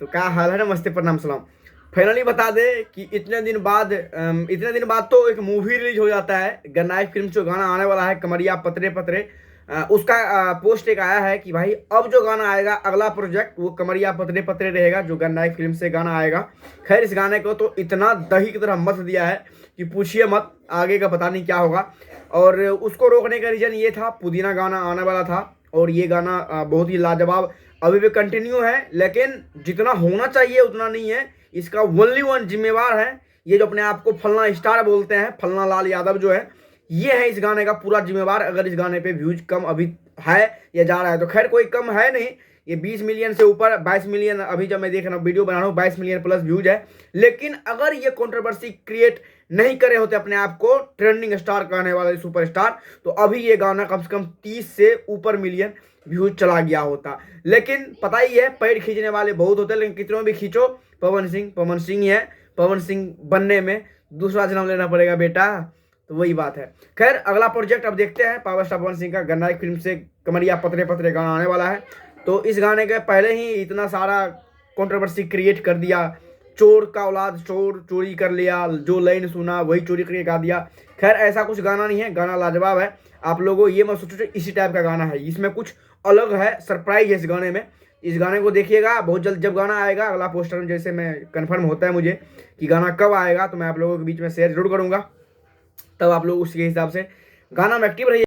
तो क्या हाल है, नमस्ते प्रणाम सलाम। फाइनली बता दे कि इतने दिन बाद तो एक मूवी रिलीज हो जाता है। गन्नाई फिल्म से गाना आने वाला है, कमरिया पतरे पतरे। उसका पोस्ट एक आया है कि भाई अब जो गाना आएगा, अगला प्रोजेक्ट वो कमरिया पतरे पतरे रहेगा, जो गन्नाई फिल्म से गाना आएगा। खैर, इस गाने को तो इतना दही की तरह मत दिया है कि पूछिए मत, आगे का पता नहीं क्या होगा। और उसको रोकने का रीजन ये था, पुदीना गाना आने वाला था और ये गाना बहुत ही लाजवाब अभी भी कंटिन्यू है, लेकिन जितना होना चाहिए उतना नहीं है। इसका ओनली वन जिम्मेवार है ये जो अपने आप को फलना स्टार बोलते हैं, फलना लाल यादव जो है, ये है इस गाने का पूरा जिम्मेवार। अगर इस गाने पे व्यूज कम अभी है या जा रहा है, तो खैर कोई कम है नहीं, ये 20 मिलियन से ऊपर, 22 मिलियन अभी जब मैं देख रहा हूँ, वीडियो बना रहा हूँ, 22 मिलियन प्लस व्यूज है। लेकिन अगर ये कंट्रोवर्सी क्रिएट नहीं करे होते अपने आप को ट्रेंडिंग स्टार कहने वाले सुपरस्टार, तो अभी ये गाना कम से कम 30 से ऊपर मिलियन व्यूज चला गया होता। लेकिन पता ही है, पैर खींचने वाले बहुत होते हैं, लेकिन कितनों भी खींचो, पवन सिंह ही है। पवन सिंह बनने में दूसरा जन्म लेना पड़ेगा बेटा, तो वही बात है। खैर, अगला प्रोजेक्ट अब देखते हैं पावर स्टार पवन सिंह का। गन्नाई फिल्म से कमरिया पतरे पतरे गाना आने वाला है, तो इस गाने के पहले ही इतना सारा कंट्रोवर्सी क्रिएट कर दिया। चोर का औलाद चोर चोरी कर लिया, जो लाइन सुना वही चोरी करके गा दिया। खैर, ऐसा कुछ गाना नहीं है, गाना लाजवाब है। आप लोगों ये मत सोचो इसी टाइप का गाना है, इसमें कुछ अलग है, सरप्राइज है इस गाने में। इस गाने को देखिएगा बहुत जल्द, जब गाना आएगा अगला पोस्टर में, जैसे मैं कंफर्म होता है मुझे कि गाना कब आएगा, तो मैं आप लोगों के बीच में शेयर जरूर करूंगा। तब आप लोग उसके हिसाब से गाना में एक्टिव रहिए।